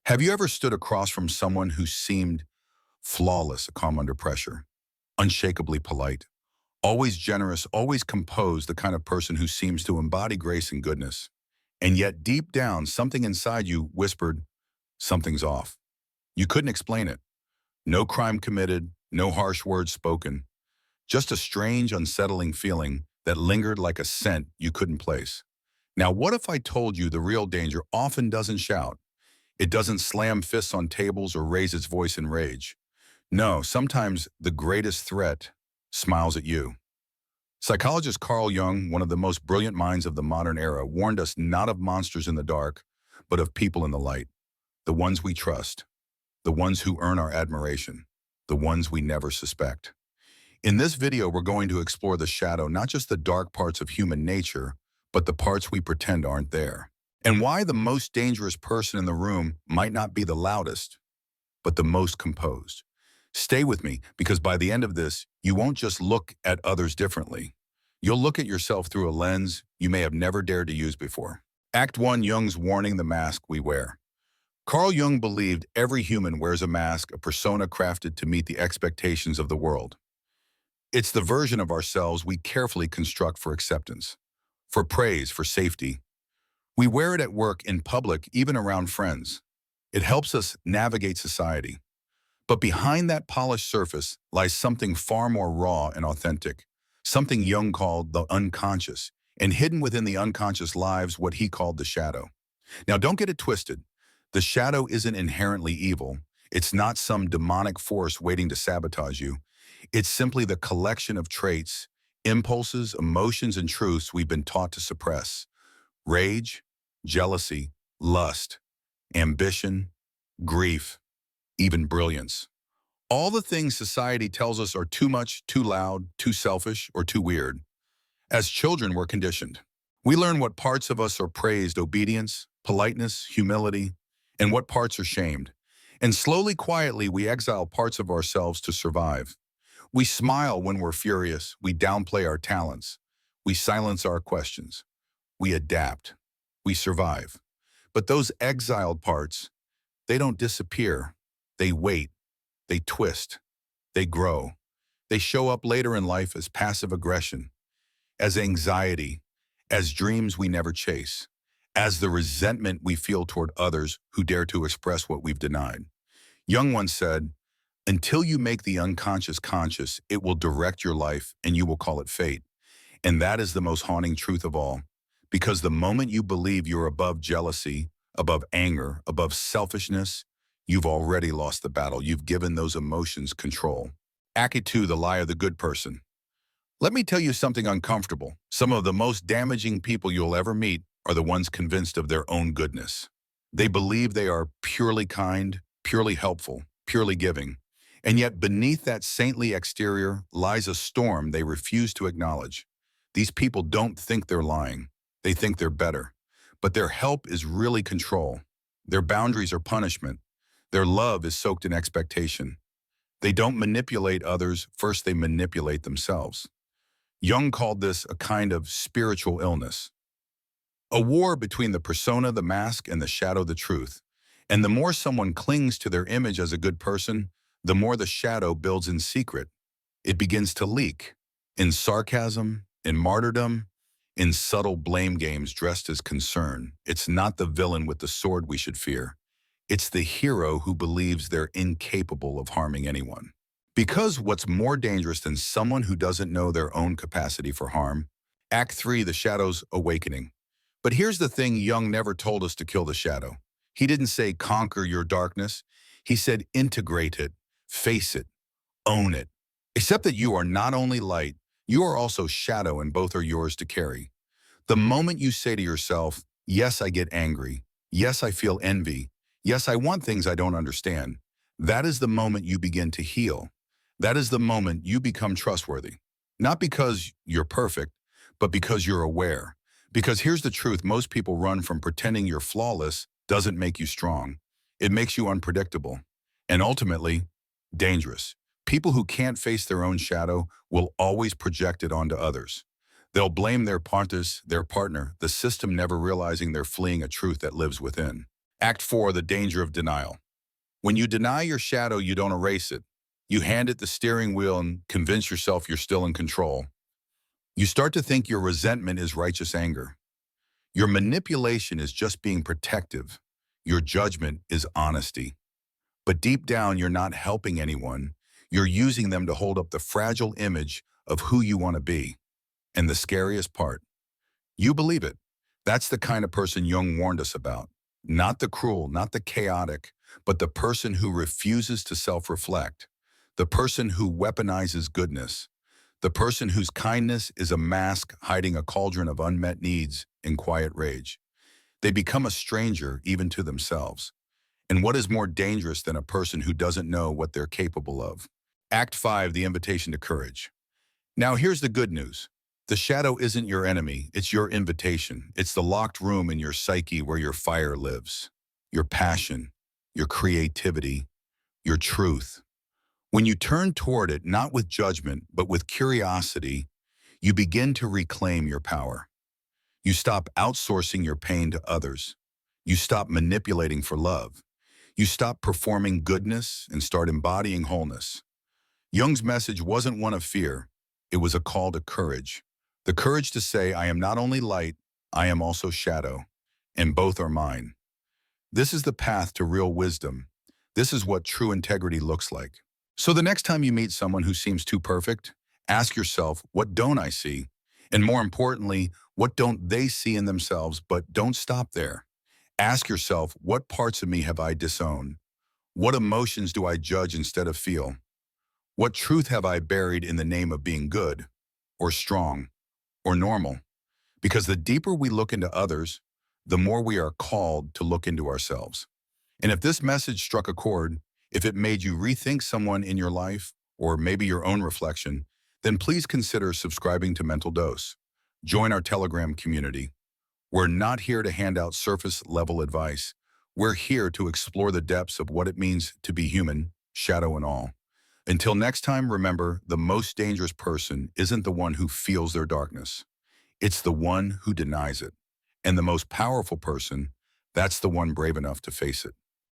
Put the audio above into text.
Have you ever stood across from someone who seemed flawless, calm under pressure, unshakably polite, always generous, always composed, the kind of person who seems to embody grace and goodness? And yet deep down, something inside you whispered, something's off. You couldn't explain it. No crime committed, no harsh words spoken, just a strange, unsettling feeling that lingered like a scent you couldn't place. Now, what if I told you the real danger often doesn't shout? It doesn't slam fists on tables or raise its voice in rage. No, sometimes the greatest threat smiles at you. Psychologist Carl Jung, one of the most brilliant minds of the modern era, warned us not of monsters in the dark, but of people in the light. The ones we trust, the ones who earn our admiration, the ones we never suspect. In this video, we're going to explore the shadow, not just the dark parts of human nature, but the parts we pretend aren't there. And why the most dangerous person in the room might not be the loudest, but the most composed. Stay with me, because by the end of this, you won't just look at others differently. You'll look at yourself through a lens you may have never dared to use before. Act 1, Jung's warning: the mask we wear. Carl Jung believed every human wears a mask, a persona crafted to meet the expectations of the world. It's the version of ourselves we carefully construct for acceptance, for praise, for safety. We wear it at work, in public, even around friends. It helps us navigate society. But behind that polished surface lies something far more raw and authentic, something Jung called the unconscious, and hidden within the unconscious lives what he called the shadow. Now, don't get it twisted. The shadow isn't inherently evil. It's not some demonic force waiting to sabotage you. It's simply the collection of traits, impulses, emotions, and truths we've been taught to suppress. Rage, jealousy, lust, ambition, grief, even brilliance. All the things society tells us are too much, too loud, too selfish, or too weird. As children, we're conditioned. We learn what parts of us are praised: obedience, politeness, humility, and what parts are shamed. And slowly, quietly, we exile parts of ourselves to survive. We smile when we're furious. We downplay our talents. We silence our questions. We adapt. We survive. But those exiled parts, they don't disappear. They wait. They twist. They grow. They show up later in life as passive aggression, as anxiety, as dreams we never chase, as the resentment we feel toward others who dare to express what we've denied. Jung once said, "Until you make the unconscious conscious, it will direct your life and you will call it fate." And that is the most haunting truth of all. Because the moment you believe you're above jealousy, above anger, above selfishness, you've already lost the battle. You've given those emotions control. Act 2, the lie of the good person. Let me tell you something uncomfortable. Some of the most damaging people you'll ever meet are the ones convinced of their own goodness. They believe they are purely kind, purely helpful, purely giving. And yet beneath that saintly exterior lies a storm they refuse to acknowledge. These people don't think they're lying. They think they're better. But their help is really control. Their boundaries are punishment. Their love is soaked in expectation. They don't manipulate others. First, they manipulate themselves. Jung called this a kind of spiritual illness. A war between the persona, the mask, and the shadow, the truth. And the more someone clings to their image as a good person, the more the shadow builds in secret. It begins to leak in sarcasm, in martyrdom, in subtle blame games dressed as concern. It's not the villain with the sword we should fear. It's the hero who believes they're incapable of harming anyone. Because what's more dangerous than someone who doesn't know their own capacity for harm? Act 3, the shadow's awakening. But here's the thing: Jung never told us to kill the shadow. He didn't say conquer your darkness. He said integrate it, face it, own it. Except that you are not only light, you are also shadow, and both are yours to carry. The moment you say to yourself, yes, I get angry. Yes, I feel envy. Yes, I want things I don't understand. That is the moment you begin to heal. That is the moment you become trustworthy. Not because you're perfect, but because you're aware. Because here's the truth: most people run from pretending you're flawless. Doesn't make you strong. It makes you unpredictable. And ultimately, dangerous. People who can't face their own shadow will always project it onto others. They'll blame their partner, the system, never realizing they're fleeing a truth that lives within. Act 4, the danger of denial. When you deny your shadow, you don't erase it. You hand it the steering wheel and convince yourself you're still in control. You start to think your resentment is righteous anger. Your manipulation is just being protective. Your judgment is honesty. But deep down, you're not helping anyone. You're using them to hold up the fragile image of who you want to be. And the scariest part, you believe it. That's the kind of person Jung warned us about. Not the cruel, not the chaotic, but the person who refuses to self-reflect. The person who weaponizes goodness. The person whose kindness is a mask hiding a cauldron of unmet needs in quiet rage. They become a stranger even to themselves. And what is more dangerous than a person who doesn't know what they're capable of? Act 5, the invitation to courage. Now here's the good news. The shadow isn't your enemy, it's your invitation. It's the locked room in your psyche where your fire lives. Your passion, your creativity, your truth. When you turn toward it, not with judgment, but with curiosity, you begin to reclaim your power. You stop outsourcing your pain to others. You stop manipulating for love. You stop performing goodness and start embodying wholeness. Jung's message wasn't one of fear. It was a call to courage. The courage to say, I am not only light, I am also shadow, and both are mine. This is the path to real wisdom. This is what true integrity looks like. So the next time you meet someone who seems too perfect, ask yourself, what don't I see? And more importantly, what don't they see in themselves? But don't stop there. Ask yourself, what parts of me have I disowned? What emotions do I judge instead of feel? What truth have I buried in the name of being good, or strong, or normal? Because the deeper we look into others, the more we are called to look into ourselves. And if this message struck a chord, if it made you rethink someone in your life, or maybe your own reflection, then please consider subscribing to Mental Dose. Join our Telegram community. We're not here to hand out surface-level advice. We're here to explore the depths of what it means to be human, shadow and all. Until next time, remember, the most dangerous person isn't the one who feels their darkness. It's the one who denies it. And the most powerful person, that's the one brave enough to face it.